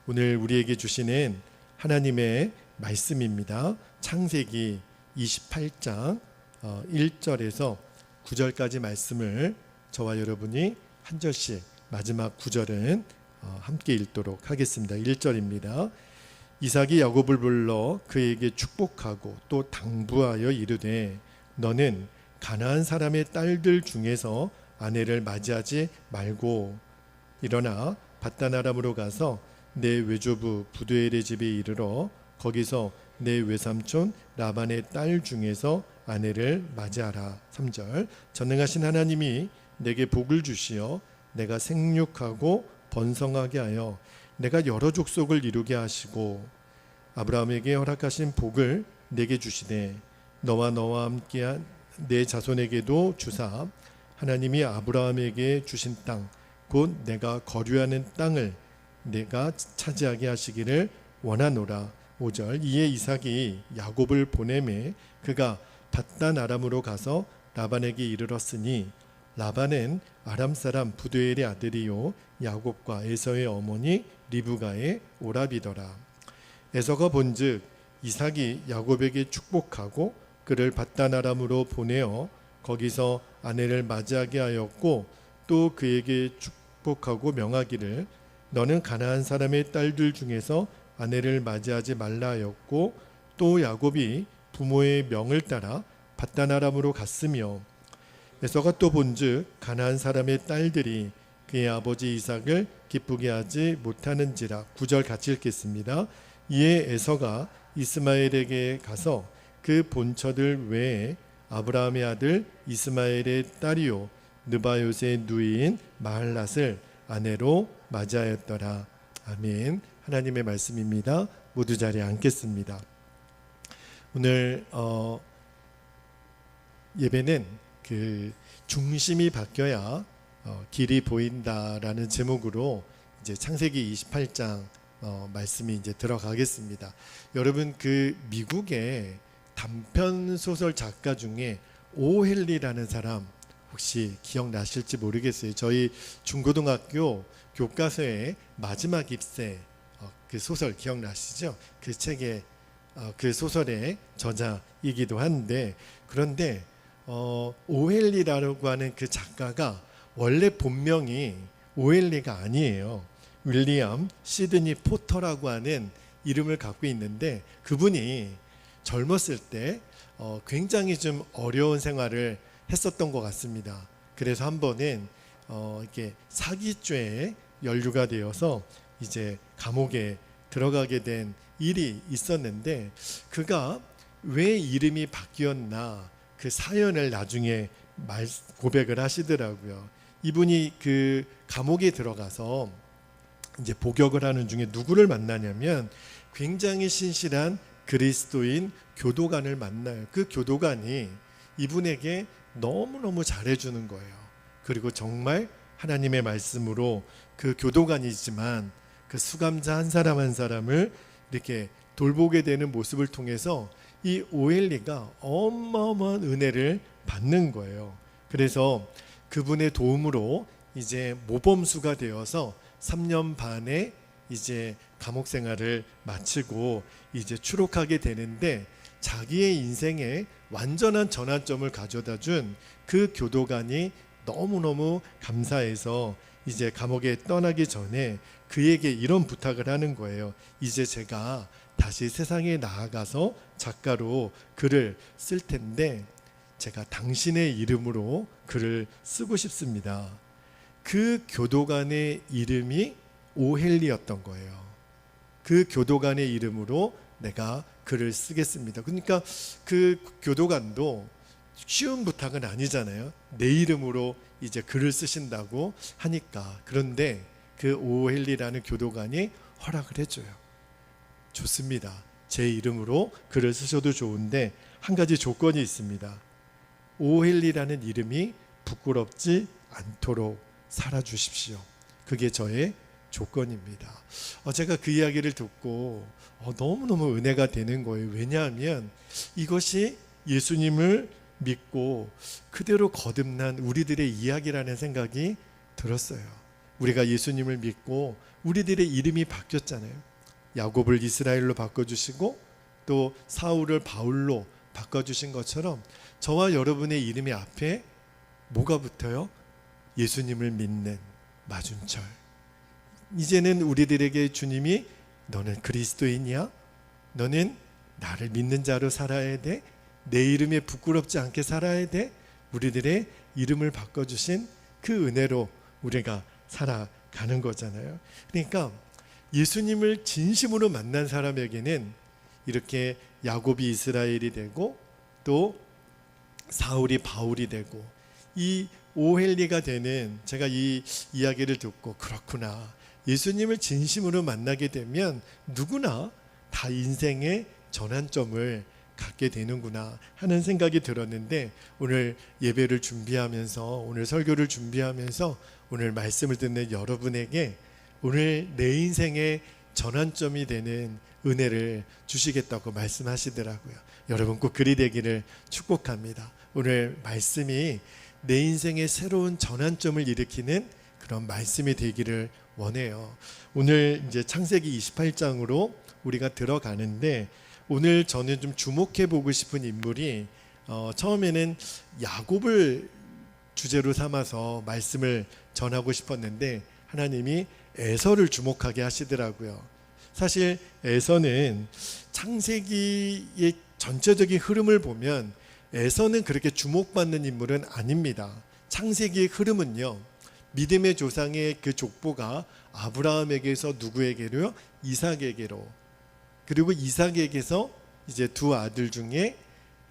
오늘 우리에게 주시는 하나님의 말씀입니다. 창세기 28장 1절에서 9절까지 말씀을 저와 여러분이 한 절씩 마지막 9절은 함께 읽도록 하겠습니다. 1절입니다. 이삭이 야곱을 불러 그에게 축복하고 또 당부하여 이르되 너는 가나안 사람의 딸들 중에서 아내를 맞이하지 말고 일어나 밧단 아람으로 가서 내 외조부 부두엘의 집에 이르러 거기서 내 외삼촌 라반의 딸 중에서 아내를 맞이하라. 3절 전능하신 하나님이 내게 복을 주시어 내가 생육하고 번성하게 하여 내가 여러 족속을 이루게 하시고 아브라함에게 허락하신 복을 내게 주시되 너와 함께한 내 자손에게도 주사 하나님이 아브라함에게 주신 땅 곧 내가 거류하는 땅을 내가 차지하게 하시기를 원하노라. 5절 이에 이삭이 야곱을 보내매 그가 밧단 아람으로 가서 라반에게 이르렀으니 라반은 아람 사람 부두엘의 아들이요 야곱과 에서의 어머니 리브가의 오라비더라. 에서가 본즉 이삭이 야곱에게 축복하고 그를 밧단 아람으로 보내어 거기서 아내를 맞이하게 하였고 또 그에게 축복하고 명하기를 너는 가나안 사람의 딸들 중에서 아내를 맞이하지 말라 하였고 또 야곱이 부모의 명을 따라 밧단 아람으로 갔으며 에서가 또 본즉 가나안 사람의 딸들이 그의 아버지 이삭을 기쁘게 하지 못하는지라. 9절 같이 읽겠습니다. 이에 에서가 이스마엘에게 가서 그 본처들 외에 아브라함의 아들 이스마엘의 딸이요 느바요스의 누이인 마할랏을 아내로 맞이하였더라. 아멘. 하나님의 말씀입니다. 모두 자리에 앉겠습니다. 오늘 예배는 그 중심이 바뀌어야 길이 보인다라는 제목으로 이제 창세기 28장 말씀이 이제 들어가겠습니다. 여러분 그 미국의 단편 소설 작가 중에 오헨리라는 사람 혹시 기억나실지 모르겠어요. 저희 중고등학교 교과서의 마지막 잎새 그 소설 기억나시죠? 그 책의 그 소설의 저자이기도 한데 그런데 오헨리라고 하는 그 작가가 원래 본명이 오헨리가 아니에요. 윌리엄 시드니 포터라고 하는 이름을 갖고 있는데 그분이 젊었을 때 굉장히 좀 어려운 생활을 했었던 것 같습니다. 그래서 한 번은 이렇게 사기죄에 연루가 되어서 이제 감옥에 들어가게 된 일이 있었는데 그가 왜 이름이 바뀌었나 그 사연을 나중에 고백을 하시더라고요. 이분이 그 감옥에 들어가서 이제 복역을 하는 중에 누구를 만나냐면 굉장히 신실한 그리스도인 교도관을 만나요. 그 교도관이 이분에게 너무너무 잘해주는 거예요. 그리고 정말 하나님의 말씀으로 그 교도관이지만 그 수감자 한 사람 한 사람을 이렇게 돌보게 되는 모습을 통해서 이 오헨리가 어마어마한 은혜를 받는 거예요. 그래서 그분의 도움으로 이제 모범수가 되어서 3년 반에 이제 감옥 생활을 마치고 이제 추록하게 되는데 자기의 인생에 완전한 전환점을 가져다 준 그 교도관이 너무너무 감사해서 이제 감옥에 떠나기 전에 그에게 이런 부탁을 하는 거예요. 이제 제가 다시 세상에 나아가서 작가로 글을 쓸 텐데 제가 당신의 이름으로 글을 쓰고 싶습니다. 그 교도관의 이름이 오헨리였던 거예요. 그 교도관의 이름으로 내가 글을 쓰겠습니다. 그러니까 그 교도관도 쉬운 부탁은 아니잖아요. 내 이름으로 이제 글을 쓰신다고 하니까. 그런데 그 오헨리라는 교도관이 허락을 해줘요. 좋습니다. 제 이름으로 글을 쓰셔도 좋은데 한 가지 조건이 있습니다. 오헨리라는 이름이 부끄럽지 않도록 살아주십시오. 그게 저의 조건입니다. 제가 그 이야기를 듣고 너무너무 은혜가 되는 거예요. 왜냐하면 이것이 예수님을 믿고 그대로 거듭난 우리들의 이야기라는 생각이 들었어요. 우리가 예수님을 믿고 우리들의 이름이 바뀌었잖아요. 야곱을 이스라엘로 바꿔주시고 또 사울을 바울로 바꿔주신 것처럼 저와 여러분의 이름의 앞에 뭐가 붙어요? 예수님을 믿는 맞은철. 이제는 우리들에게 주님이 너는 그리스도인이야? 너는 나를 믿는 자로 살아야 돼? 내 이름에 부끄럽지 않게 살아야 돼? 우리들의 이름을 바꿔주신 그 은혜로 우리가 살아가는 거잖아요. 그러니까 예수님을 진심으로 만난 사람에게는 이렇게 야곱이 이스라엘이 되고 또 사울이 바울이 되고 이 오헬리가 되는, 제가 이 이야기를 듣고 그렇구나, 예수님을 진심으로 만나게 되면 누구나 다 인생의 전환점을 갖게 되는구나 하는 생각이 들었는데, 오늘 예배를 준비하면서, 오늘 설교를 준비하면서 오늘 말씀을 듣는 여러분에게 오늘 내 인생의 전환점이 되는 은혜를 주시겠다고 말씀하시더라고요. 여러분 꼭 그리 되기를 축복합니다. 오늘 말씀이 내 인생의 새로운 전환점을 일으키는 그런 말씀이 되기를 원해요. 오늘 이제 창세기 28장으로 우리가 들어가는데, 오늘 저는 좀 주목해 보고 싶은 인물이 처음에는 야곱을 주제로 삼아서 말씀을 전하고 싶었는데 하나님이 에서를 주목하게 하시더라고요. 사실 에서는 창세기의 전체적인 흐름을 보면 에서는 그렇게 주목받는 인물은 아닙니다. 창세기의 흐름은요, 믿음의 조상의 그 족보가 아브라함에게서 누구에게로요? 이삭에게로, 그리고 이삭에게서 이제 두 아들 중에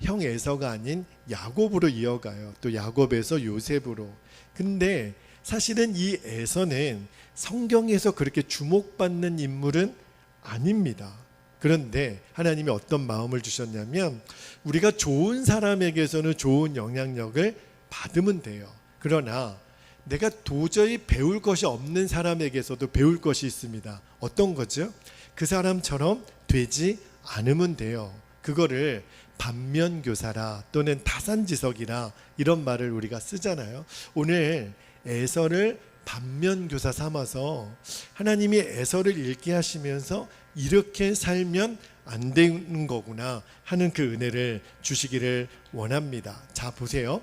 형 에서가 아닌 야곱으로 이어가요. 또 야곱에서 요셉으로. 근데 사실은 이 에서는 성경에서 그렇게 주목받는 인물은 아닙니다. 그런데 하나님이 어떤 마음을 주셨냐면, 우리가 좋은 사람에게서는 좋은 영향력을 받으면 돼요. 그러나 내가 도저히 배울 것이 없는 사람에게서도 배울 것이 있습니다. 어떤 거죠? 그 사람처럼 되지 않으면 돼요. 그거를 반면교사라 또는 타산지석이라 이런 말을 우리가 쓰잖아요. 오늘 에서를 반면교사 삼아서 하나님이 에서를 읽게 하시면서 이렇게 살면 안 되는 거구나 하는 그 은혜를 주시기를 원합니다. 자, 보세요.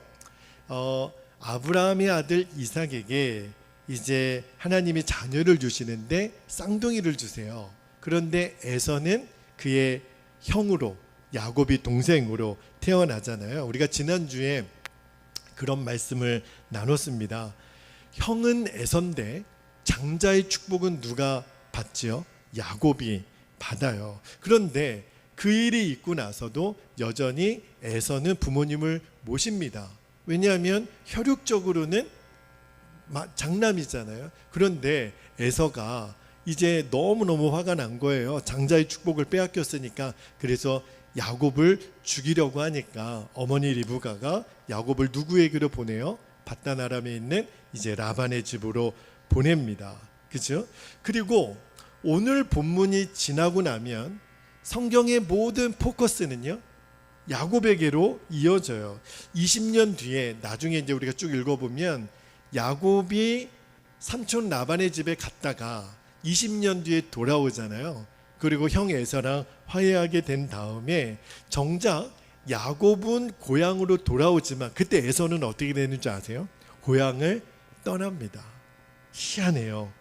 아브라함의 아들 이삭에게 이제 하나님이 자녀를 주시는데 쌍둥이를 주세요. 그런데 에서는 그의 형으로, 야곱이 동생으로 태어나잖아요. 우리가 지난주에 그런 말씀을 나눴습니다. 형은 에서인데 장자의 축복은 누가 받지요? 야곱이 받아요. 그런데 그 일이 있고 나서도 여전히 에서는 부모님을 모십니다. 왜냐하면 혈육적으로는 장남이잖아요. 그런데 에서가 이제 너무너무 화가 난 거예요. 장자의 축복을 빼앗겼으니까. 그래서 야곱을 죽이려고 하니까 어머니 리브가가 야곱을 누구에게로 보내요? 밧단 아람에 있는 이제 라반의 집으로 보냅니다. 그죠? 그리고 오늘 본문이 지나고 나면 성경의 모든 포커스는요, 야곱에게로 이어져요. 20년 뒤에 나중에 이제 우리가 쭉 읽어보면 야곱이 삼촌 라반의 집에 갔다가 20년 뒤에 돌아오잖아요. 그리고 형 에서랑 화해하게 된 다음에 정작 야곱은 고향으로 돌아오지만 그때 에서는 어떻게 되는지 아세요? 고향을 떠납니다. 희한해요.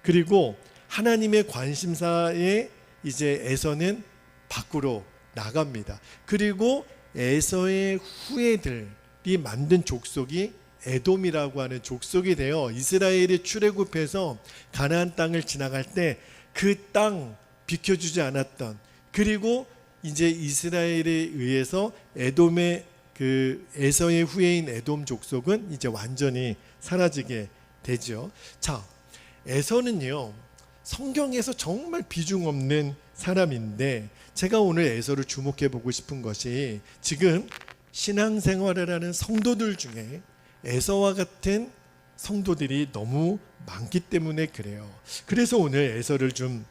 그리고 하나님의 관심사에 이제 에서는 밖으로 나갑니다. 그리고 에서의 후예들이 만든 족속이 에돔이라고 하는 족속이 되어 이스라엘이 출애굽해서 가나안 땅을 지나갈 때 그 땅 비켜주지 않았던, 그리고 이제 이스라엘에 의해서 에돔의 그 에서의 후예인 에돔 족속은 이제 완전히 사라지게 되죠. 자, 에서는요, 성경에서 정말 비중 없는 사람인데 제가 오늘 에서를 주목해 보고 싶은 것이, 지금 신앙생활을 하는 성도들 중에 에서와 같은 성도들이 너무 많기 때문에 그래요. 그래서 오늘 에서를 좀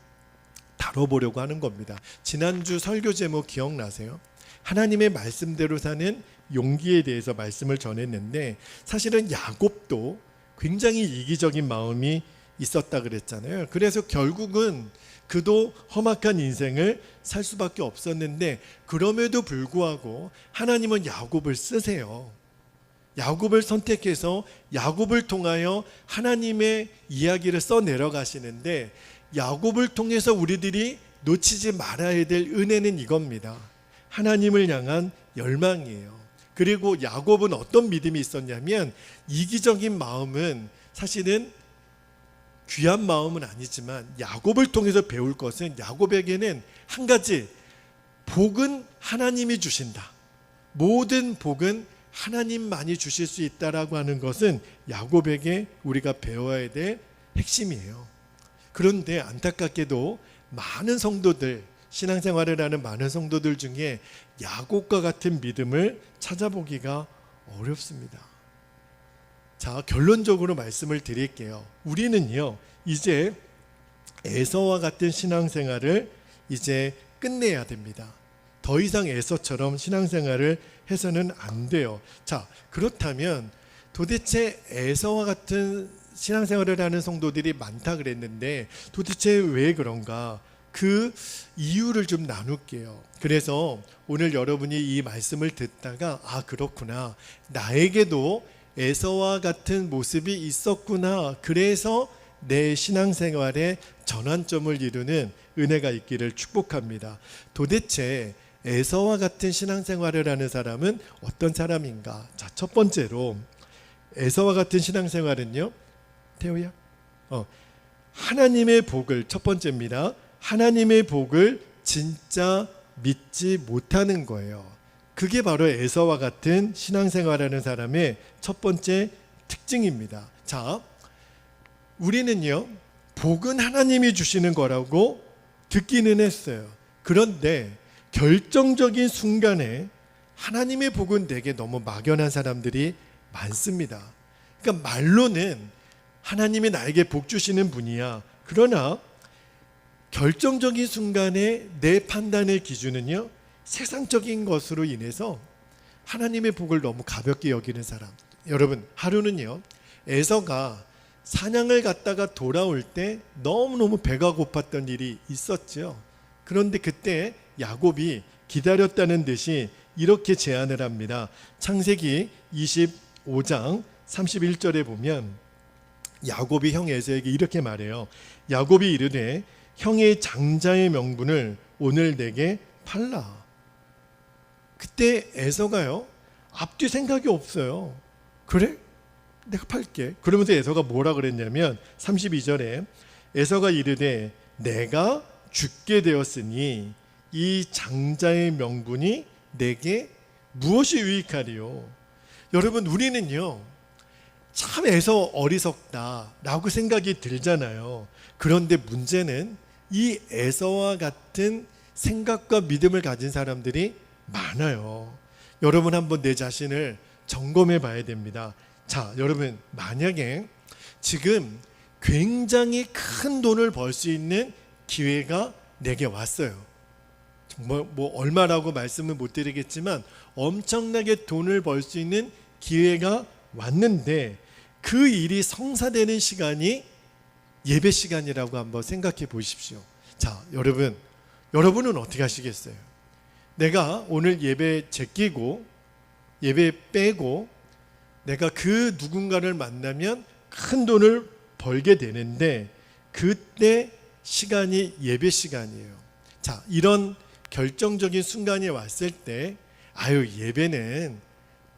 다뤄보려고 하는 겁니다. 지난주 설교 제목 기억나세요? 하나님의 말씀대로 사는 용기에 대해서 말씀을 전했는데, 사실은 야곱도 굉장히 이기적인 마음이 있었다 그랬잖아요. 그래서 결국은 그도 험악한 인생을 살 수밖에 없었는데, 그럼에도 불구하고 하나님은 야곱을 쓰세요. 야곱을 선택해서 야곱을 통하여 하나님의 이야기를 써 내려가시는데, 야곱을 통해서 우리들이 놓치지 말아야 될 은혜는 이겁니다. 하나님을 향한 열망이에요. 그리고 야곱은 어떤 믿음이 있었냐면, 이기적인 마음은 사실은 귀한 마음은 아니지만 야곱을 통해서 배울 것은, 야곱에게는 한 가지, 복은 하나님이 주신다. 모든 복은 하나님만이 주실 수 있다라고 하는 것은 야곱에게 우리가 배워야 될 핵심이에요. 그런데 안타깝게도 많은 성도들, 신앙생활을 하는 많은 성도들 중에 야곱과 같은 믿음을 찾아보기가 어렵습니다. 자, 결론적으로 말씀을 드릴게요. 우리는요, 이제 에서와 같은 신앙생활을 이제 끝내야 됩니다. 더 이상 에서처럼 신앙생활을 해서는 안 돼요. 자, 그렇다면 도대체 에서와 같은 신앙생활을 하는 성도들이 많다 그랬는데 도대체 왜 그런가? 그 이유를 좀 나눌게요. 그래서 오늘 여러분이 이 말씀을 듣다가, 아, 그렇구나, 나에게도 에서와 같은 모습이 있었구나, 그래서 내 신앙생활에 전환점을 이루는 은혜가 있기를 축복합니다. 도대체 에서와 같은 신앙생활을 하는 사람은 어떤 사람인가? 자, 첫 번째로 에서와 같은 신앙생활은요, 태호야, 하나님의 복을, 첫 번째입니다. 하나님의 복을 진짜 믿지 못하는 거예요. 그게 바로 에서와 같은 신앙생활하는 사람의 첫 번째 특징입니다. 자, 우리는요, 복은 하나님이 주시는 거라고 듣기는 했어요. 그런데 결정적인 순간에 하나님의 복은 내게 너무 막연한 사람들이 많습니다. 그러니까 말로는 하나님이 나에게 복 주시는 분이야. 그러나 결정적인 순간에 내 판단의 기준은요, 세상적인 것으로 인해서 하나님의 복을 너무 가볍게 여기는 사람. 여러분, 하루는요, 에서가 사냥을 갔다가 돌아올 때 너무너무 배가 고팠던 일이 있었죠. 그런데 그때 야곱이 기다렸다는 듯이 이렇게 제안을 합니다. 창세기 25장 31절에 보면 야곱이 형 에서에게 이렇게 말해요. 야곱이 이르되 형의 장자의 명분을 오늘 내게 팔라. 그때 에서가요, 앞뒤 생각이 없어요. 그래? 내가 팔게. 그러면서 에서가 뭐라 그랬냐면 32절에 에서가 이르되 내가 죽게 되었으니 이 장자의 명분이 내게 무엇이 유익하리요? 여러분, 우리는요, 참 에서 어리석다라고 생각이 들잖아요. 그런데 문제는 이 에서와 같은 생각과 믿음을 가진 사람들이 많아요. 여러분, 한번 내 자신을 점검해 봐야 됩니다. 자, 여러분, 만약에 지금 굉장히 큰 돈을 벌 수 있는 기회가 내게 왔어요. 뭐 얼마라고 말씀은 못 드리겠지만 엄청나게 돈을 벌 수 있는 기회가 왔는데 그 일이 성사되는 시간이 예배 시간이라고 한번 생각해 보십시오. 자, 여러분은 어떻게 하시겠어요? 내가 오늘 예배 제끼고 예배 빼고 내가 그 누군가를 만나면 큰 돈을 벌게 되는데 그때 시간이 예배 시간이에요. 자, 이런 결정적인 순간이 왔을 때 아유, 예배는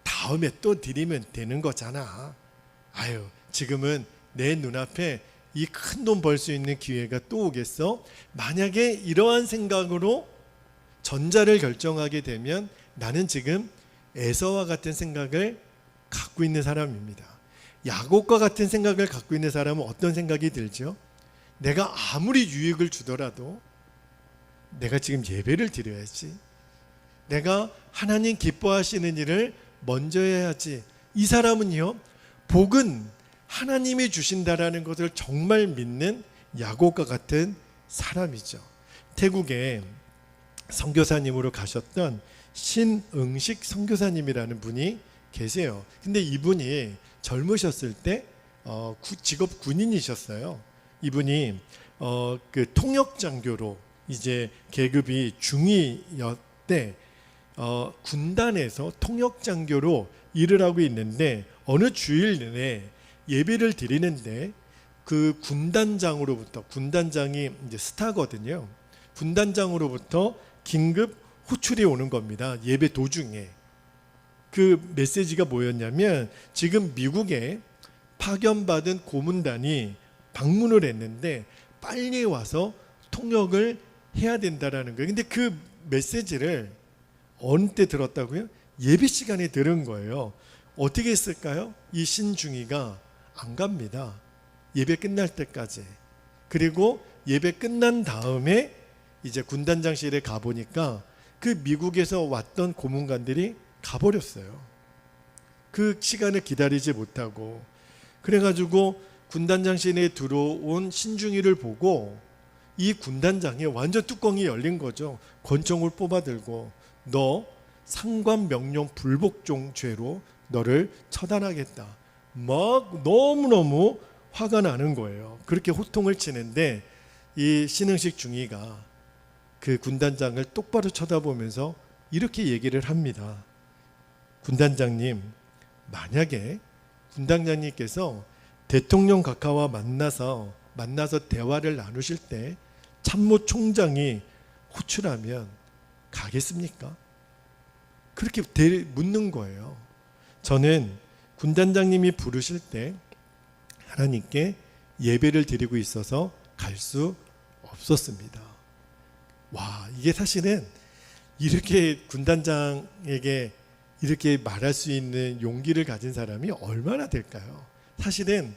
다음에 또 드리면 되는 거잖아. 아유, 지금은 내 눈앞에 이 큰 돈 벌 수 있는 기회가 또 오겠어? 만약에 이러한 생각으로 전자를 결정하게 되면 나는 지금 에서와 같은 생각을 갖고 있는 사람입니다. 야곱과 같은 생각을 갖고 있는 사람은 어떤 생각이 들죠? 내가 아무리 유익을 주더라도 내가 지금 예배를 드려야지. 내가 하나님 기뻐하시는 일을 먼저 해야지. 이 사람은요, 복은 하나님이 주신다라는 것을 정말 믿는 야곱과 같은 사람이죠. 태국에 선교사님으로 가셨던 신응식 선교사님이라는 분이 계세요. 근데 이분이 젊으셨을 때 직업 군인이셨어요. 이분이 그 통역 장교로 이제 계급이 중위였대. 군단에서 통역 장교로 일을 하고 있는데 어느 주일 내내 예배를 드리는데 그 군단장으로부터, 군단장이 이제 스타거든요. 군단장으로부터 긴급 호출이 오는 겁니다. 예배 도중에. 그 메시지가 뭐였냐면 지금 미국에 파견받은 고문단이 방문을 했는데 빨리 와서 통역을 해야 된다라는 거예요. 근데 그 메시지를 어느 때 들었다고요? 예배 시간에 들은 거예요. 어떻게 했을까요? 이 신중이가 안 갑니다. 예배 끝날 때까지. 그리고 예배 끝난 다음에 이제 군단장실에 가보니까 그 미국에서 왔던 고문관들이 가버렸어요. 그 시간을 기다리지 못하고. 그래가지고 군단장실에 들어온 신중이를 보고 이 군단장이 완전 뚜껑이 열린 거죠. 권총을 뽑아들고 너 상관명령 불복종 죄로 너를 처단하겠다. 막 너무너무 화가 나는 거예요. 그렇게 호통을 치는데 이 신흥식 중위가 그 군단장을 똑바로 쳐다보면서 이렇게 얘기를 합니다. 군단장님, 만약에 군단장님께서 대통령 각하와 만나서 대화를 나누실 때 참모총장이 호출하면 가겠습니까? 그렇게 묻는 거예요. 저는 군단장님이 부르실 때 하나님께 예배를 드리고 있어서 갈 수 없었습니다. 와, 이게 사실은 이렇게 군단장에게 이렇게 말할 수 있는 용기를 가진 사람이 얼마나 될까요? 사실은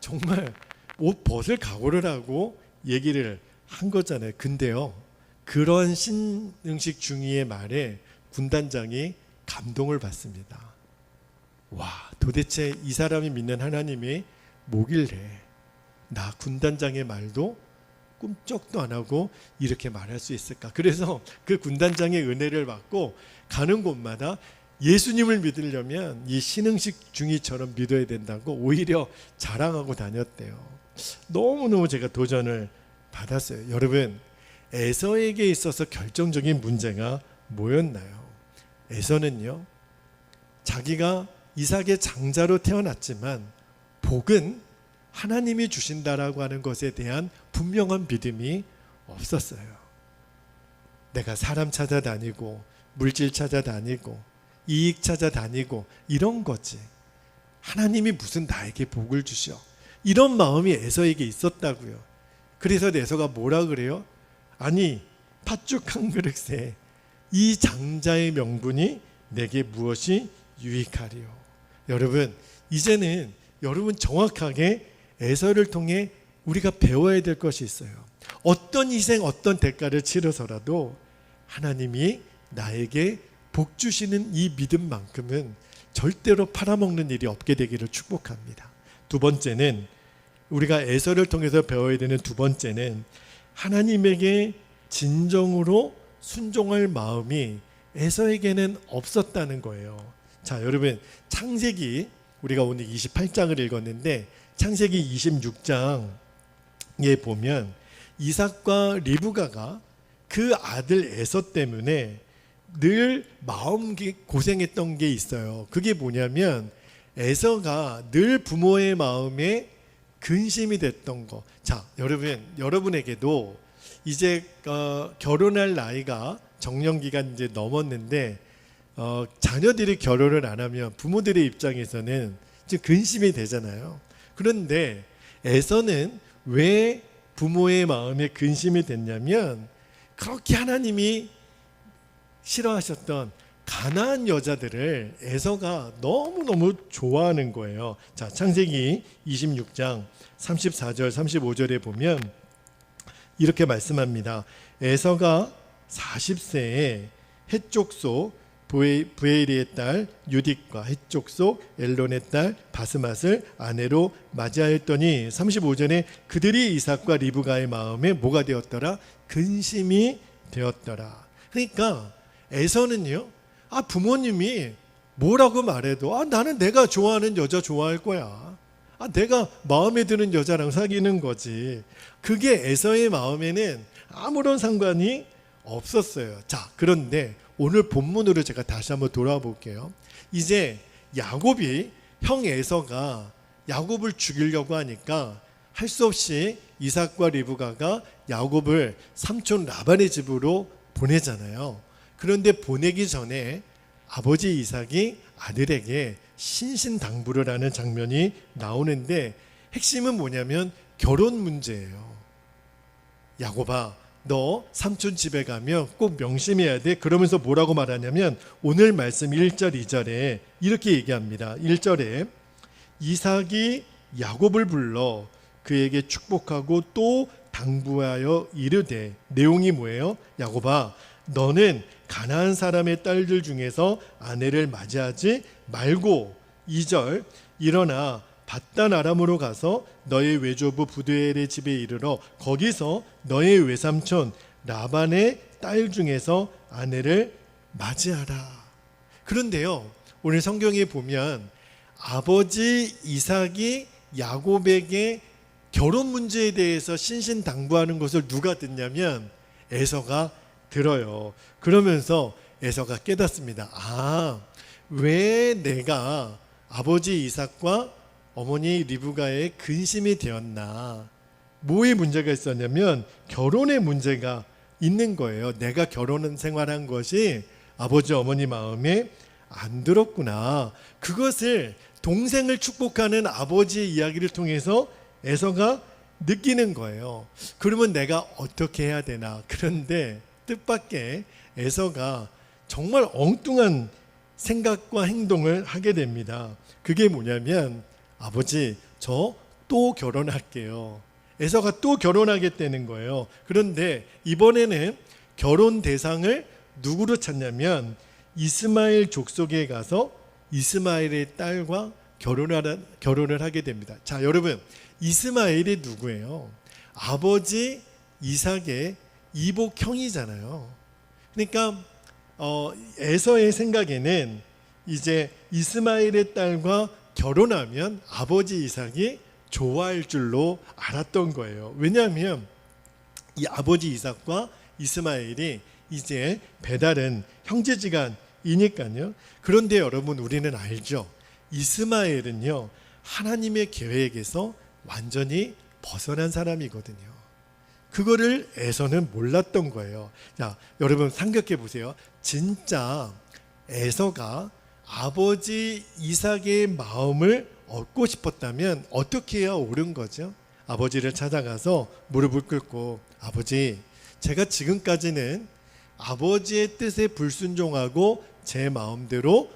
정말 옷 벗을 각오를 하고 얘기를 한 거잖아요. 근데요, 그런 신흥식 중위의 말에 군단장이 감동을 받습니다. 와, 도대체 이 사람이 믿는 하나님이 뭐길래 나 군단장의 말도 꿈쩍도 안 하고 이렇게 말할 수 있을까? 그래서 그 군단장의 은혜를 받고 가는 곳마다 예수님을 믿으려면 이 신흥식 중위처럼 믿어야 된다고 오히려 자랑하고 다녔대요. 너무너무 제가 도전을 받았어요. 여러분, 에서에게 있어서 결정적인 문제가 뭐였나요? 에서는요, 자기가 이삭의 장자로 태어났지만 복은 하나님이 주신다라고 하는 것에 대한 분명한 믿음이 없었어요. 내가 사람 찾아다니고 물질 찾아다니고 이익 찾아다니고 이런 거지, 하나님이 무슨 나에게 복을 주셔, 이런 마음이 에서에게 있었다고요. 그래서 에서가 뭐라 그래요? 아니, 팥죽 한 그릇에 이 장자의 명분이 내게 무엇이 유익하리요. 여러분, 이제는 여러분 정확하게 에서를 통해 우리가 배워야 될 것이 있어요. 어떤 희생, 어떤 대가를 치러서라도 하나님이 나에게 복 주시는 이 믿음만큼은 절대로 팔아먹는 일이 없게 되기를 축복합니다. 두 번째는, 우리가 에서를 통해서 배워야 되는 두 번째는, 하나님에게 진정으로 순종할 마음이 에서에게는 없었다는 거예요. 자, 여러분, 창세기, 우리가 오늘 28장을 읽었는데 창세기 26장에 보면 이삭과 리브가가 그 아들 에서 때문에 늘 마음 고생했던 게 있어요. 그게 뭐냐면 에서가 늘 부모의 마음에 근심이 됐던 거. 자, 여러분에게도 이제 결혼할 나이가 정년기간 이제 넘었는데 자녀들이 결혼을 안 하면 부모들의 입장에서는 좀 근심이 되잖아요. 그런데 에서는 왜 부모의 마음에 근심이 됐냐면 그렇게 하나님이 싫어하셨던 가나안 여자들을 에서가 너무너무 좋아하는 거예요. 자, 창세기 26장 34절 35절에 보면 이렇게 말씀합니다. 에서가 40세에 헷족소 부에리의 딸 유딕과 헷족소 엘론의 딸 바스맛을 아내로 맞이하였더니 35절에 그들이 이삭과 리브가의 마음에 뭐가 되었더라? 근심이 되었더라. 그러니까 에서는요, 부모님이 뭐라고 말해도 나는 내가 좋아하는 여자 좋아할 거야. 내가 마음에 드는 여자랑 사귀는 거지. 그게 에서의 마음에는 아무런 상관이 없었어요. 자, 그런데 오늘 본문으로 제가 다시 한번 돌아와 볼게요. 이제 야곱이 형 에서가 야곱을 죽이려고 하니까 할 수 없이 이삭과 리브가가 야곱을 삼촌 라반의 집으로 보내잖아요. 그런데 보내기 전에 아버지 이삭이 아들에게 신신당부를 하는 장면이 나오는데 핵심은 뭐냐면 결혼 문제예요. 야곱아, 너 삼촌 집에 가면 꼭 명심해야 돼. 그러면서 뭐라고 말하냐면 오늘 말씀 1절 2절에 이렇게 얘기합니다. 1절에 이삭이 야곱을 불러 그에게 축복하고 또 당부하여 이르되, 내용이 뭐예요? 야곱아, 너는 가나안 사람의 딸들 중에서 아내를 맞이하지 말고, 2절, 일어나 밧단 아람으로 가서 너의 외조부 부두엘의 집에 이르러 거기서 너의 외삼촌 라반의 딸 중에서 아내를 맞이하라. 그런데요, 오늘 성경에 보면 아버지 이삭이 야곱에게 결혼 문제에 대해서 신신당부하는 것을 누가 듣냐면 에서가 들어요. 그러면서 에서가 깨닫습니다. 왜 내가 아버지 이삭과 어머니 리브가의 근심이 되었나. 뭐의 문제가 있었냐면 결혼의 문제가 있는 거예요. 내가 결혼 생활한 것이 아버지 어머니 마음에 안 들었구나. 그것을 동생을 축복하는 아버지의 이야기를 통해서 에서가 느끼는 거예요. 그러면 내가 어떻게 해야 되나. 그런데 뜻밖의 에서가 정말 엉뚱한 생각과 행동을 하게 됩니다. 그게 뭐냐면 아버지, 저 또 결혼할게요. 에서가 또 결혼하겠다는 거예요. 그런데 이번에는 결혼 대상을 누구로 찾냐면 이스마엘 족속에 가서 이스마엘의 딸과 결혼을 하게 됩니다. 자, 여러분, 이스마엘이 누구예요? 아버지 이삭의 이복 형이잖아요. 그러니까 에서의 생각에는 이제 이스마엘의 딸과 결혼하면 아버지 이삭이 좋아할 줄로 알았던 거예요. 왜냐하면 이 아버지 이삭과 이스마엘이 이제 배다른 형제지간이니까요. 그런데 여러분, 우리는 알죠. 이스마엘은요, 하나님의 계획에서 완전히 벗어난 사람이거든요. 그거를 에서는 몰랐던 거예요. 자, 여러분 생각해 보세요. 진짜 에서가 아버지 이삭의 마음을 얻고 싶었다면 어떻게 해야 옳은 거죠? 아버지를 찾아가서 무릎을 꿇고, 아버지, 제가 지금까지는 아버지의 뜻에 불순종하고 제 마음대로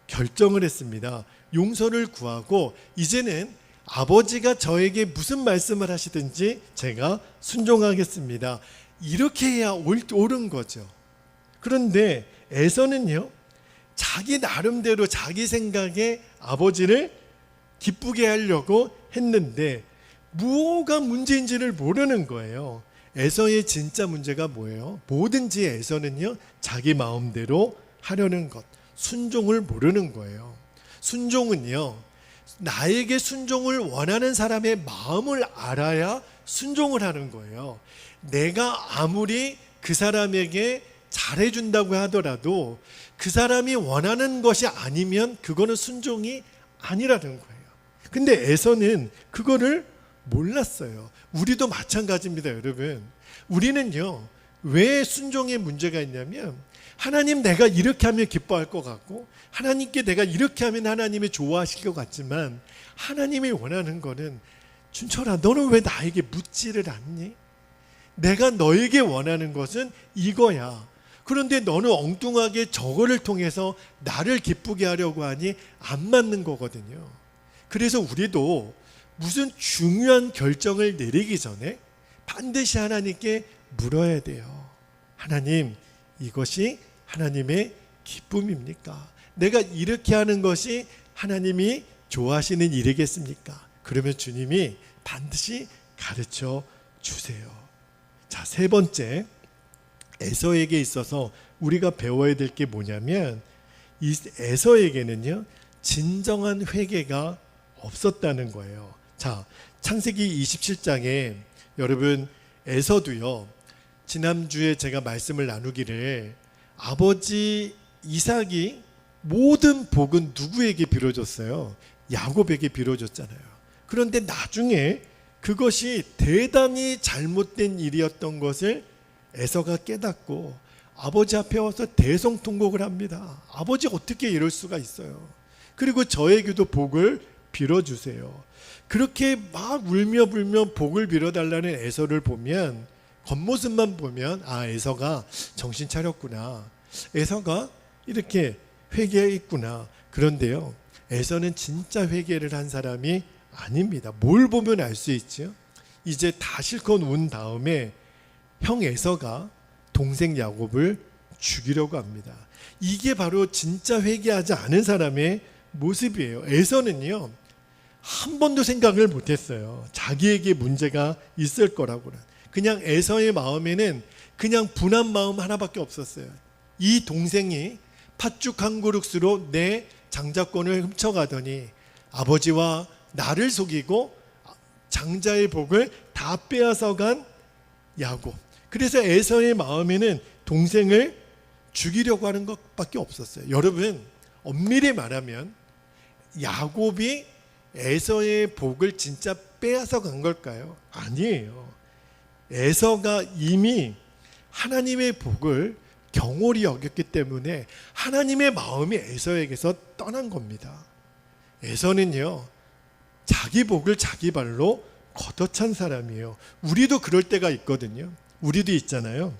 결정을 했습니다. 용서를 구하고 이제는 아버지가 저에게 무슨 말씀을 하시든지 제가 순종하겠습니다. 이렇게 해야 옳은 거죠. 그런데 에서는요, 자기 나름대로 자기 생각에 아버지를 기쁘게 하려고 했는데 뭐가 문제인지를 모르는 거예요. 에서의 진짜 문제가 뭐예요? 뭐든지 에서는요, 자기 마음대로 하려는 것, 순종을 모르는 거예요. 순종은요, 나에게 순종을 원하는 사람의 마음을 알아야 순종을 하는 거예요. 내가 아무리 그 사람에게 잘해준다고 하더라도 그 사람이 원하는 것이 아니면 그거는 순종이 아니라는 거예요. 근데 에서는 그거를 몰랐어요. 우리도 마찬가지입니다, 여러분. 우리는요, 왜 순종에 문제가 있냐면 하나님, 내가 이렇게 하면 기뻐할 것 같고 하나님께 내가 이렇게 하면 하나님이 좋아하실 것 같지만 하나님이 원하는 거는, 준철아, 너는 왜 나에게 묻지를 않니? 내가 너에게 원하는 것은 이거야. 그런데 너는 엉뚱하게 저거를 통해서 나를 기쁘게 하려고 하니 안 맞는 거거든요. 그래서 우리도 무슨 중요한 결정을 내리기 전에 반드시 하나님께 물어야 돼요. 하나님, 이것이 하나님의 기쁨입니까? 내가 이렇게 하는 것이 하나님이 좋아하시는 일이겠습니까? 그러면 주님이 반드시 가르쳐 주세요. 자, 세 번째, 에서에게 있어서 우리가 배워야 될 게 뭐냐면 이 에서에게는요, 진정한 회개가 없었다는 거예요. 자, 창세기 27장에 여러분 에서도요, 지난주에 제가 말씀을 나누기를 아버지 이삭이 모든 복은 누구에게 빌어줬어요? 야곱에게 빌어줬잖아요. 그런데 나중에 그것이 대단히 잘못된 일이었던 것을 에서가 깨닫고 아버지 앞에 와서 대성통곡을 합니다. 아버지 어떻게 이럴 수가 있어요? 그리고 저에게도 복을 빌어주세요. 그렇게 막 울며 불며 복을 빌어달라는 에서를 보면, 겉모습만 보면 에서가 정신 차렸구나, 에서가 이렇게 회개했구나. 그런데요, 에서는 진짜 회개를 한 사람이 아닙니다. 뭘 보면 알 수 있죠? 이제 다 실컷 운 다음에 형 에서가 동생 야곱을 죽이려고 합니다. 이게 바로 진짜 회개하지 않은 사람의 모습이에요. 에서는요, 한 번도 생각을 못했어요. 자기에게 문제가 있을 거라고는. 그냥 에서의 마음에는 그냥 분한 마음 하나밖에 없었어요. 이 동생이 팥죽 한 그릇으로 내 장자권을 훔쳐가더니 아버지와 나를 속이고 장자의 복을 다 빼앗아간 야곱. 그래서 에서의 마음에는 동생을 죽이려고 하는 것밖에 없었어요. 여러분, 엄밀히 말하면 야곱이 에서의 복을 진짜 빼앗아 간 걸까요? 아니에요. 에서가 이미 하나님의 복을 경홀히 여겼기 때문에 하나님의 마음이 에서에게서 떠난 겁니다. 에서는요, 자기 복을 자기 발로 걷어찬 사람이에요. 우리도 그럴 때가 있거든요. 우리도 있잖아요.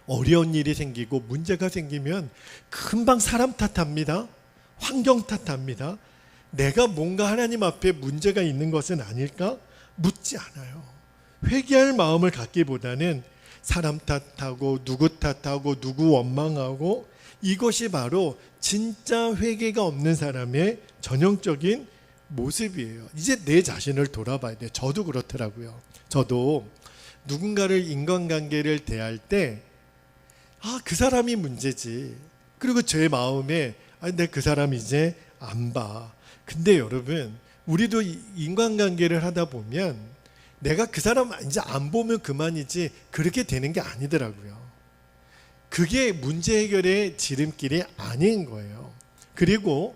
어려운 일이 생기고 문제가 생기면 금방 사람 탓합니다. 환경 탓합니다. 내가 뭔가 하나님 앞에 문제가 있는 것은 아닐까? 묻지 않아요. 회개할 마음을 갖기보다는 사람 탓하고 누구 탓하고 누구 원망하고, 이것이 바로 진짜 회개가 없는 사람의 전형적인 모습이에요. 이제 내 자신을 돌아봐야 돼요. 저도 그렇더라고요. 저도 누군가를, 인간관계를 대할 때 그 사람이 문제지. 그리고 제 마음에 내 그 사람 이제 안 봐. 근데 여러분, 우리도 인간관계를 하다 보면 내가 그 사람 이제 안 보면 그만이지 그렇게 되는 게 아니더라고요. 그게 문제 해결의 지름길이 아닌 거예요. 그리고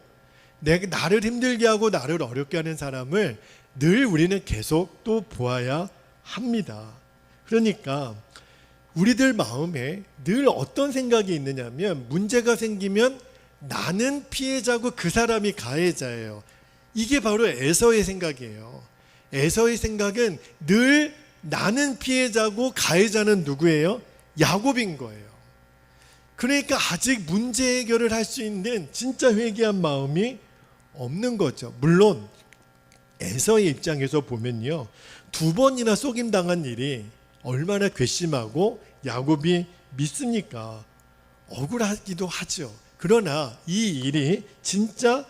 나를 힘들게 하고 나를 어렵게 하는 사람을 늘 우리는 계속 또 보아야 합니다. 그러니까 우리들 마음에 늘 어떤 생각이 있느냐면, 문제가 생기면 나는 피해자고 그 사람이 가해자예요. 이게 바로 에서의 생각이에요. 에서의 생각은 늘 나는 피해자고 가해자는 누구예요? 야곱인 거예요. 그러니까 아직 문제 해결을 할 수 있는 진짜 회개한 마음이 없는 거죠. 물론 에서의 입장에서 보면요, 2번이나 속임당한 일이 얼마나 괘씸하고 야곱이 믿습니까? 억울하기도 하죠. 그러나 이 일이 진짜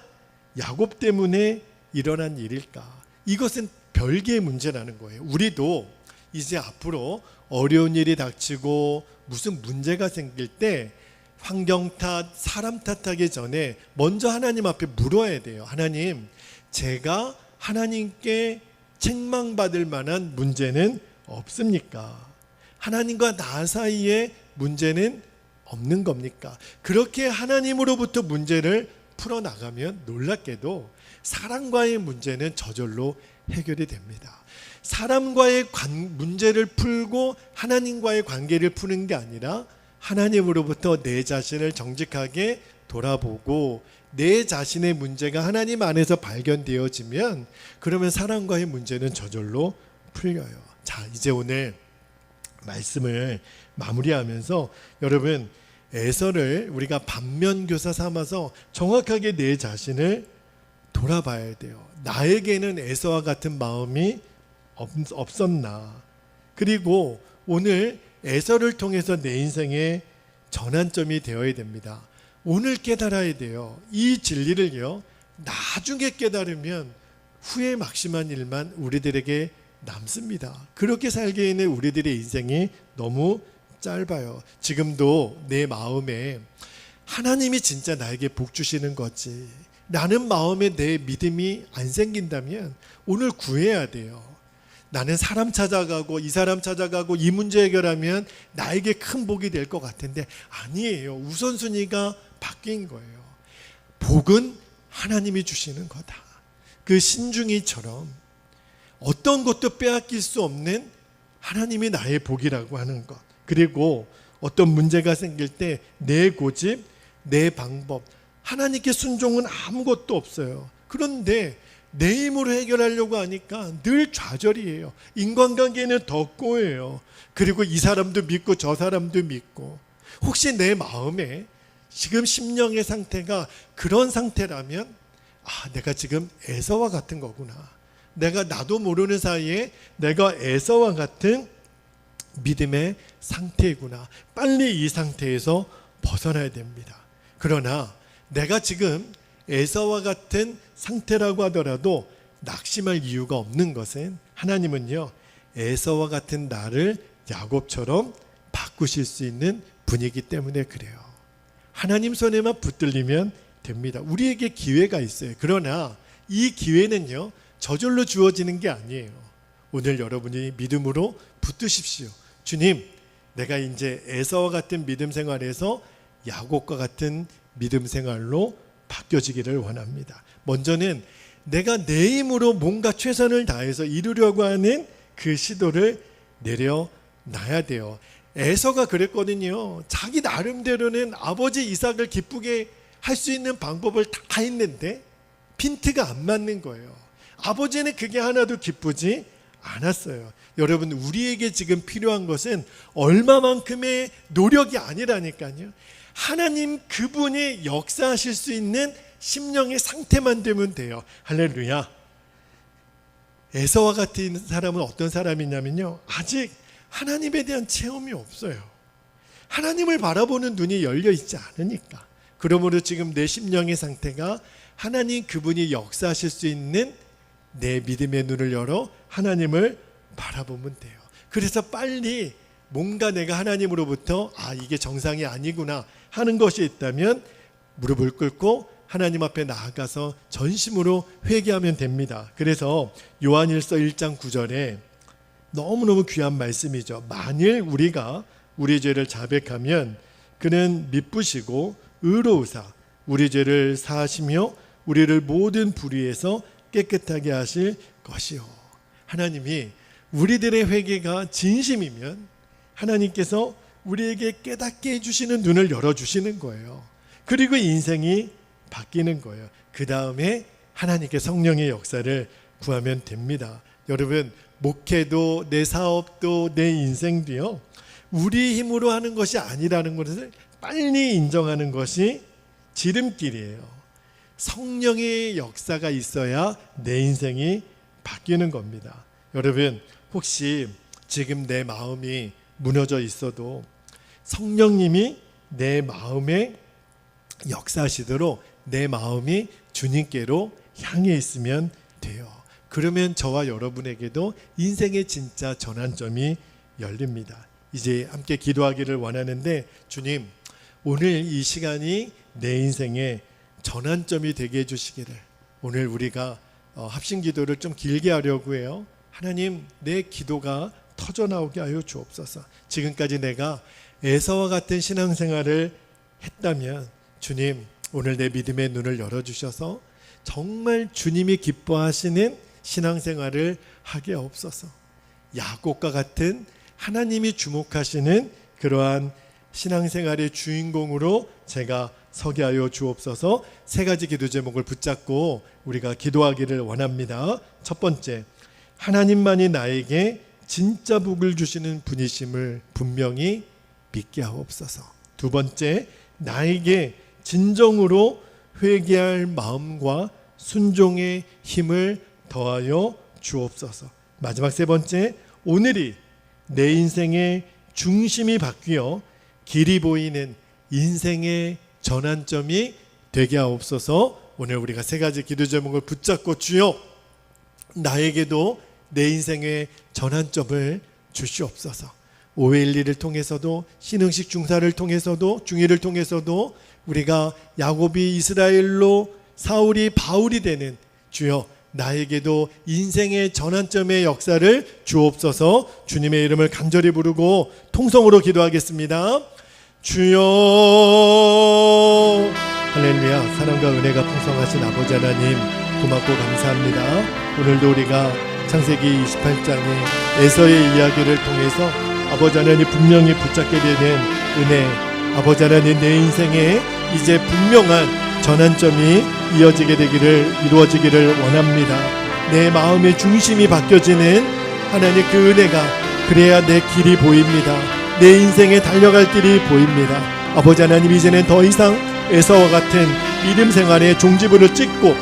야곱 때문에 일어난 일일까? 이것은 별개의 문제라는 거예요. 우리도 이제 앞으로 어려운 일이 닥치고 무슨 문제가 생길 때 환경 탓, 사람 탓하기 전에 먼저 하나님 앞에 물어야 돼요. 하나님, 제가 하나님께 책망받을 만한 문제는 없습니까? 하나님과 나 사이에 문제는 없는 겁니까? 그렇게 하나님으로부터 문제를 풀어나가면 놀랍게도 사람과의 문제는 저절로 해결이 됩니다. 사람과의 문제를 풀고 하나님과의 관계를 푸는 게 아니라 하나님으로부터 내 자신을 정직하게 돌아보고 내 자신의 문제가 하나님 안에서 발견되어지면, 그러면 사람과의 문제는 저절로 풀려요. 자, 이제 오늘 말씀을 마무리하면서 여러분, 에서를 우리가 반면교사 삼아서 정확하게 내 자신을 돌아봐야 돼요. 나에게는 에서와 같은 마음이 없었나? 그리고 오늘 에서를 통해서 내 인생의 전환점이 되어야 됩니다. 오늘 깨달아야 돼요. 이 진리를요, 나중에 깨달으면 후회 막심한 일만 우리들에게 남습니다. 그렇게 살기에는 우리들의 인생이 너무 짧아요. 지금도 내 마음에 하나님이 진짜 나에게 복 주시는 거지, 라는 마음에 내 믿음이 안 생긴다면 오늘 구해야 돼요. 나는 사람 찾아가고 이 사람 찾아가고 이 문제 해결하면 나에게 큰 복이 될 것 같은데 아니에요. 우선순위가 바뀐 거예요. 복은 하나님이 주시는 거다. 그 신중이처럼 어떤 것도 빼앗길 수 없는 하나님이 나의 복이라고 하는 것. 그리고 어떤 문제가 생길 때 내 고집, 내 방법, 하나님께 순종은 아무것도 없어요. 그런데 내 힘으로 해결하려고 하니까 늘 좌절이에요. 인간관계는 더 꼬여요. 그리고 이 사람도 믿고 저 사람도 믿고. 혹시 내 마음에 지금 심령의 상태가 그런 상태라면 내가 지금 에서와 같은 거구나. 내가 나도 모르는 사이에 내가 에서와 같은 믿음의 상태구나. 빨리 이 상태에서 벗어나야 됩니다. 그러나 내가 지금 에서와 같은 상태라고 하더라도 낙심할 이유가 없는 것은 하나님은요, 에서와 같은 나를 야곱처럼 바꾸실 수 있는 분이기 때문에 그래요. 하나님 손에만 붙들리면 됩니다. 우리에게 기회가 있어요. 그러나 이 기회는요, 저절로 주어지는 게 아니에요. 오늘 여러분이 믿음으로 붙드십시오. 주님, 내가 이제 에서와 같은 믿음 생활에서 야곱과 같은 믿음 생활로 바뀌어지기를 원합니다. 먼저는 내가 내 힘으로 뭔가 최선을 다해서 이루려고 하는 그 시도를 내려놔야 돼요. 에서가 그랬거든요. 자기 나름대로는 아버지 이삭을 기쁘게 할 수 있는 방법을 다 했는데 핀트가 안 맞는 거예요. 아버지는 그게 하나도 기쁘지 않았어요. 여러분, 우리에게 지금 필요한 것은 얼마만큼의 노력이 아니라니까요. 하나님 그분이 역사하실 수 있는 심령의 상태만 되면 돼요. 할렐루야. 에서와 같은 사람은 어떤 사람이냐면요, 아직 하나님에 대한 체험이 없어요. 하나님을 바라보는 눈이 열려 있지 않으니까. 그러므로 지금 내 심령의 상태가 하나님 그분이 역사하실 수 있는 내 믿음의 눈을 열어 하나님을 바라보면 돼요. 그래서 빨리 뭔가 내가 하나님으로부터 이게 정상이 아니구나 하는 것이 있다면 무릎을 꿇고 하나님 앞에 나아가서 전심으로 회개하면 됩니다. 그래서 요한일서 1장 9절에 너무너무 귀한 말씀이죠. 만일 우리가 우리 죄를 자백하면 그는 미쁘시고 의로우사 우리 죄를 사하시며 우리를 모든 불의에서 깨끗하게 하실 것이요. 하나님이 우리들의 회개가 진심이면 하나님께서 우리에게 깨닫게 해주시는 눈을 열어주시는 거예요. 그리고 인생이 바뀌는 거예요. 그 다음에 하나님께 성령의 역사를 구하면 됩니다. 여러분, 목회도 내 사업도 내 인생도요, 우리 힘으로 하는 것이 아니라는 것을 빨리 인정하는 것이 지름길이에요. 성령의 역사가 있어야 내 인생이 바뀌는 겁니다. 여러분, 혹시 지금 내 마음이 무너져 있어도 성령님이 내 마음에 역사하시도록 내 마음이 주님께로 향해 있으면 돼요. 그러면 저와 여러분에게도 인생의 진짜 전환점이 열립니다. 이제 함께 기도하기를 원하는데, 주님, 오늘 이 시간이 내 인생의 전환점이 되게 해주시기를. 오늘 우리가 합심 기도를 좀 길게 하려고 해요. 하나님, 내 기도가 터져나오게 하여 주옵소서. 지금까지 내가 에서와 같은 신앙생활을 했다면 주님, 오늘 내 믿음의 눈을 열어주셔서 정말 주님이 기뻐하시는 신앙생활을 하게 하옵소서. 야곱과 같은 하나님이 주목하시는 그러한 신앙생활의 주인공으로 제가 서게 하여 주옵소서. 세 가지 기도 제목을 붙잡고 우리가 기도하기를 원합니다. 첫 번째, 하나님만이 나에게 진짜 복을 주시는 분이심을 분명히 믿게 하옵소서. 두 번째, 나에게 진정으로 회개할 마음과 순종의 힘을 더하여 주옵소서. 마지막 세 번째, 오늘이 내 인생의 중심이 바뀌어 길이 보이는 인생의 전환점이 되게 하옵소서. 오늘 우리가 세 가지 기도 제목을 붙잡고, 주여, 나에게도 내 인생의 전환점을 주시옵소서. 5.11을 통해서도, 신흥식 중사를 통해서도, 중의를 통해서도 우리가 야곱이 이스라엘로 사울이 바울이 되는 주여 나에게도 인생의 전환점의 역사를 주옵소서. 주님의 이름을 간절히 부르고 통성으로 기도하겠습니다. 주여 할렐루야. 사랑과 은혜가 풍성하신 아버지 하나님 고맙고 감사합니다. 오늘도 우리가 창세기 28장의 에서의 이야기를 통해서 아버지 하나님 분명히 붙잡게 되는 은혜, 아버지 하나님 내 인생에 이제 분명한 전환점이 이루어지기를 원합니다. 내 마음의 중심이 바뀌어지는 하나님 그 은혜가, 그래야 내 길이 보입니다. 내 인생에 달려갈 길이 보입니다. 아버지 하나님 이제는 더 이상 에서와 같은 믿음 생활의 종지부를 찍고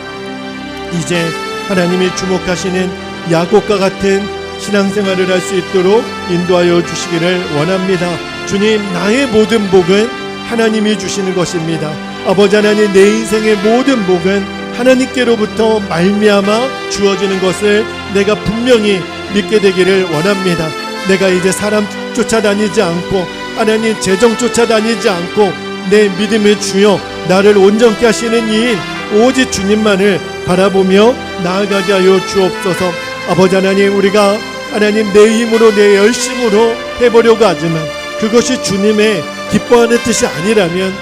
이제 하나님이 주목하시는 야곱과 같은 신앙생활을 할 수 있도록 인도하여 주시기를 원합니다. 주님, 나의 모든 복은 하나님이 주시는 것입니다. 아버지 하나님, 내 인생의 모든 복은 하나님께로부터 말미암아 주어지는 것을 내가 분명히 믿게 되기를 원합니다. 내가 이제 사람 쫓아다니지 않고 하나님 재정 쫓아다니지 않고 내 믿음의 주여 나를 온전케 하시는 이인 오직 주님만을 바라보며 나아가게 하여 주옵소서. 아버지 하나님, 우리가 하나님 내 힘으로 내 열심으로 해보려고 하지만 그것이 주님의 기뻐하는 뜻이 아니라면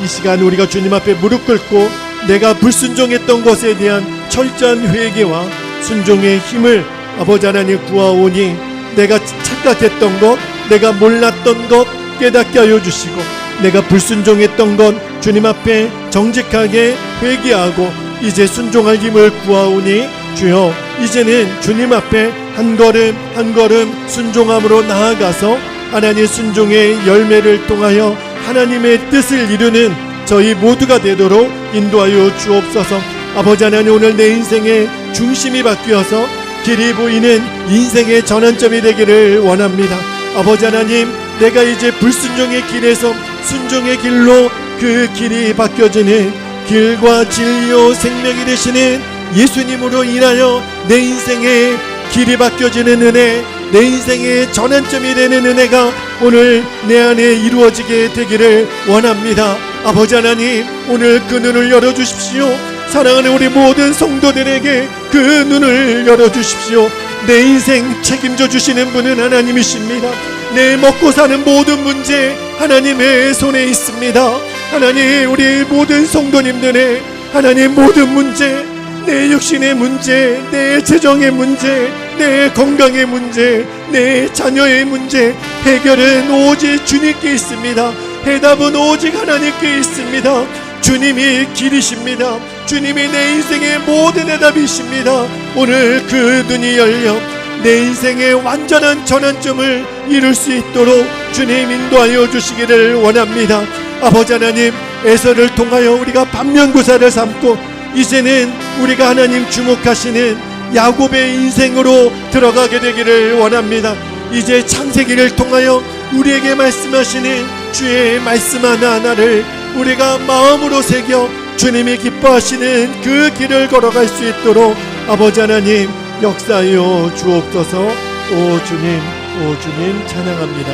이 시간 우리가 주님 앞에 무릎 꿇고 내가 불순종했던 것에 대한 철저한 회개와 순종의 힘을 아버지 하나님 구하오니 내가 착각했던 것, 내가 몰랐던 것 깨닫게 하여 주시고 내가 불순종했던 것 주님 앞에 정직하게 회개하고 이제 순종할 힘을 구하오니 주여 이제는 주님 앞에 한 걸음 한 걸음 순종함으로 나아가서 하나님의 순종의 열매를 통하여 하나님의 뜻을 이루는 저희 모두가 되도록 인도하여 주옵소서. 아버지 하나님, 오늘 내 인생의 중심이 바뀌어서 길이 보이는 인생의 전환점이 되기를 원합니다. 아버지 하나님, 내가 이제 불순종의 길에서 순종의 길로 그 길이 바뀌어지는 길과 진리요 생명이 되시는 예수님으로 인하여 내 인생의 길이 바뀌어지는 은혜, 내 인생의 전환점이 되는 은혜가 오늘 내 안에 이루어지게 되기를 원합니다. 아버지 하나님, 오늘 그 눈을 열어주십시오. 사랑하는 우리 모든 성도들에게 그 눈을 열어주십시오. 내 인생 책임져 주시는 분은 하나님이십니다. 내 먹고 사는 모든 문제 하나님의 손에 있습니다. 하나님, 우리 모든 성도님들의 하나님 모든 문제, 내 육신의 문제, 내 재정의 문제, 내 건강의 문제, 내 자녀의 문제, 해결은 오직 주님께 있습니다. 해답은 오직 하나님께 있습니다. 주님이 길이십니다. 주님이 내 인생의 모든 해답이십니다. 오늘 그 눈이 열려 내 인생의 완전한 전환점을 이룰 수 있도록 주님 인도하여 주시기를 원합니다. 아버지 하나님, 에서를 통하여 우리가 반면교사를 삼고 이제는 우리가 하나님 주목하시는 야곱의 인생으로 들어가게 되기를 원합니다. 이제 창세기를 통하여 우리에게 말씀하시는 주의 말씀 하나하나를 우리가 마음으로 새겨 주님이 기뻐하시는 그 길을 걸어갈 수 있도록 아버지 하나님 역사하여 주옵소서. 오 주님 찬양합니다.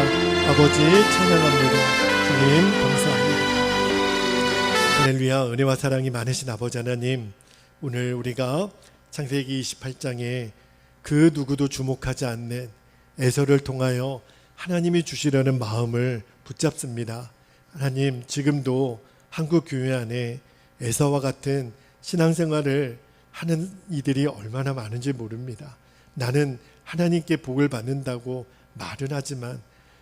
아버지 찬양합니다. 주님 감사합니다. 할렐루야. 은혜와 사랑이 많으신 아버지 하나님, 오늘 우리가 창세기 28장에 그 누구도 주목하지 않는 에서를 통하여 하나님이 주시려는 마음을 붙잡습니다. 하나님, 지금도 한국 교회 안에 에서와 같은 신앙생활을 하는 이들이 얼마나 많은지 모릅니다. 나는 하나님께 복을 받는다고 말은 하지만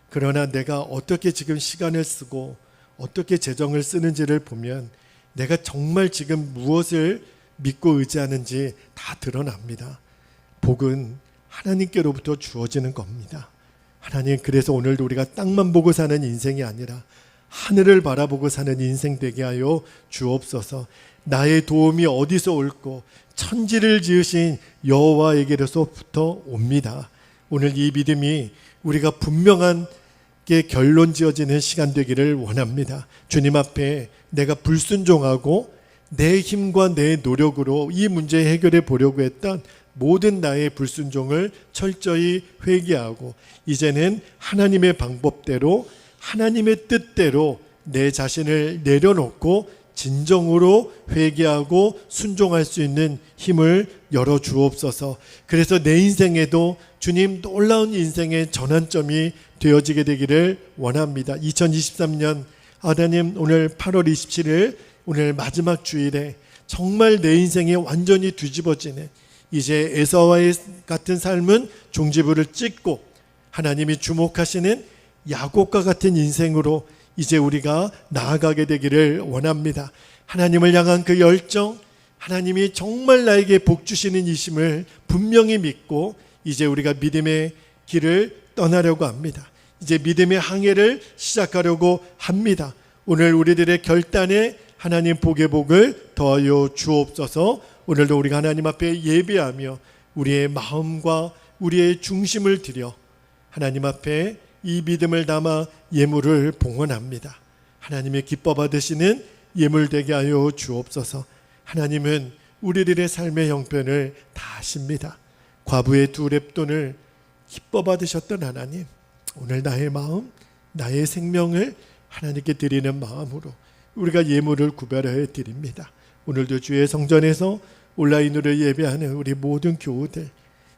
그러나 내가 어떻게 지금 시간을 쓰고 어떻게 재정을 쓰는지를 보면 내가 정말 지금 무엇을 믿고 의지하는지 다 드러납니다. 복은 하나님께로부터 주어지는 겁니다. 하나님, 그래서 오늘도 우리가 땅만 보고 사는 인생이 아니라 하늘을 바라보고 사는 인생 되게 하여 주옵소서. 나의 도움이 어디서 올고 천지를 지으신 여호와에게로부터 옵니다. 오늘 이 믿음이 우리가 분명하게 결론 지어지는 시간 되기를 원합니다. 주님 앞에 내가 불순종하고 내 힘과 내 노력으로 이 문제 해결해 보려고 했던 모든 나의 불순종을 철저히 회개하고 이제는 하나님의 방법대로 하나님의 뜻대로 내 자신을 내려놓고 진정으로 회개하고 순종할 수 있는 힘을 열어 주옵소서. 그래서 내 인생에도 주님 놀라운 인생의 전환점이 되어지게 되기를 원합니다. 2023년 하나님, 오늘 8월 27일 오늘 마지막 주일에 정말 내 인생이 완전히 뒤집어지는, 이제 에사와의 같은 삶은 종지부를 찍고 하나님이 주목하시는 야곱과 같은 인생으로 이제 우리가 나아가게 되기를 원합니다. 하나님을 향한 그 열정, 하나님이 정말 나에게 복 주시는 이심을 분명히 믿고 이제 우리가 믿음의 길을 떠나려고 합니다. 이제 믿음의 항해를 시작하려고 합니다. 오늘 우리들의 결단에 하나님 복의 복을 더하여 주옵소서. 오늘도 우리가 하나님 앞에 예배하며 우리의 마음과 우리의 중심을 들여 하나님 앞에 이 믿음을 담아 예물을 봉헌합니다. 하나님의 기뻐 받으시는 예물 되게 하여 주옵소서. 하나님은 우리들의 삶의 형편을 다 아십니다. 과부의 2렙돈을 기뻐 받으셨던 하나님, 오늘 나의 마음, 나의 생명을 하나님께 드리는 마음으로 우리가 예물을 구별하여 드립니다. 오늘도 주의 성전에서 온라인으로 예배하는 우리 모든 교우들,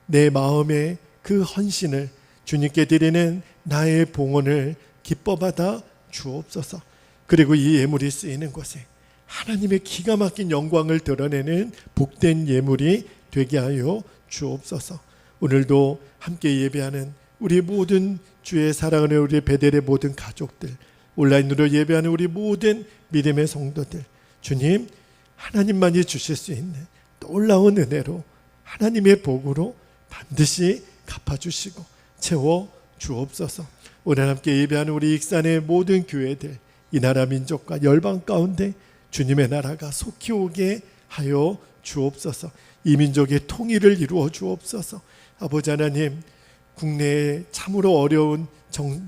내 마음의 그 헌신을 주님께 드리는 나의 봉헌을 기뻐 받아 주옵소서. 그리고 이 예물이 쓰이는 곳에 하나님의 기가 막힌 영광을 드러내는 복된 예물이 되게 하여 주옵소서. 오늘도 함께 예배하는 우리 모든 주의 사랑하는 우리 베델의 모든 가족들, 온라인으로 예배하는 우리 모든 믿음의 성도들, 주님 하나님만이 주실 수 있는 놀라운 은혜로 하나님의 복으로 반드시 갚아주시고 채워 주옵소서. 오늘 함께 예배하는 우리 익산의 모든 교회들, 이 나라 민족과 열방 가운데 주님의 나라가 속히 오게 하여 주옵소서. 이 민족의 통일을 이루어 주옵소서. 아버지 하나님, 국내에 참으로 어려운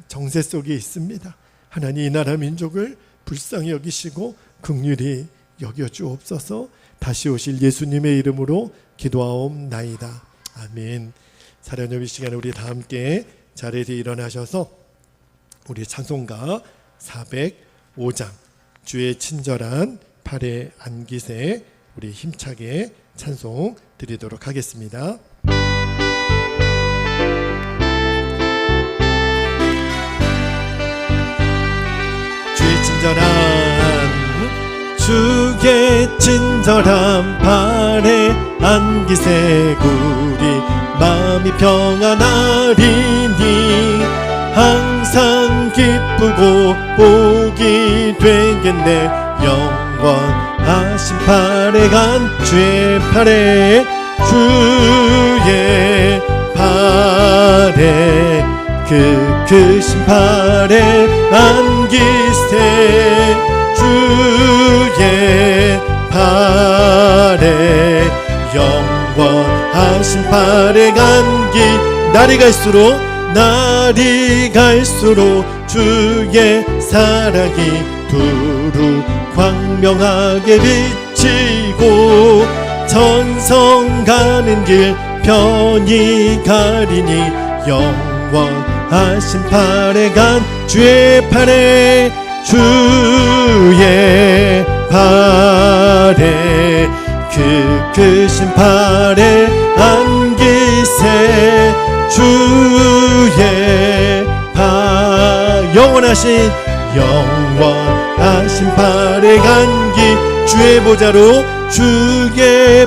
정세 속에 있습니다. 하나님, 이 나라 민족을 불쌍히 여기시고 긍휼히 여겨 주옵소서. 다시 오실 예수님의 이름으로 기도하옵나이다. 아멘. 사랑하는 이 시간에 우리 다 함께 자리에서 일어나셔서 우리 찬송가 405장 주의 친절한 팔에 안기세 우리 힘차게 찬송 드리도록 하겠습니다. 주의 친절한 팔에 안기세 우리 마음이 평안하리니 항상 기쁘고 복이 되겠네. 영원하신 팔에 간 주의 팔에 주의 팔에 그 크신 팔에 안기세 주의 팔에 영원하신 팔에 안기 날이 갈수록 주의 사랑이 두루 광명하게 비치고 전성 가는 길 편히 가리니 영원하신 팔에 간 주의 팔에 주의 팔에 그 크신 팔에 안기세 주의 팔 영원하신 팔에 간기 주의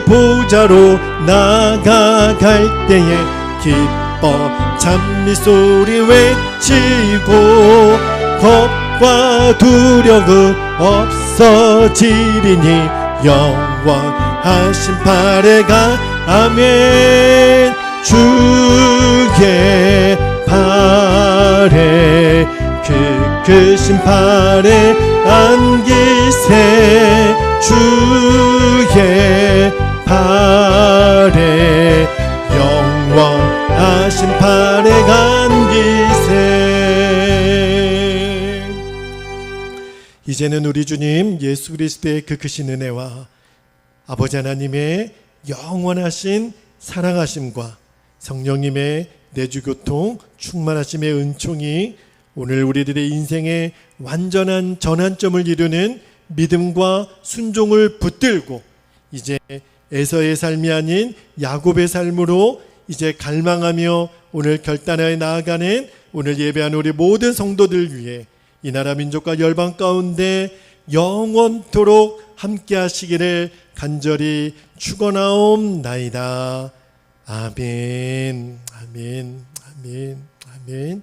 보좌로 나아갈 때에 기뻐 찬미소리 외치고 겁과 두려움 없어지리니 영원하신 팔에 가 아멘. 주의 팔에 그 크신 팔에 안기세 주의 팔에 영원하신 팔에 안기세. 이제는 우리 주님 예수 그리스도의 그 크신 은혜와 아버지 하나님의 영원하신 사랑하심과 성령님의 내주교통 충만하심의 은총이 오늘 우리들의 인생의 완전한 전환점을 이루는 믿음과 순종을 붙들고 이제 에서의 삶이 아닌 야곱의 삶으로 이제 갈망하며 오늘 결단하여 나아가는 오늘 예배하는 우리 모든 성도들 위해 이 나라 민족과 열방 가운데 영원토록 함께 하시기를 간절히 축원하옵나이다. 아멘. 아멘. 아멘. 아멘.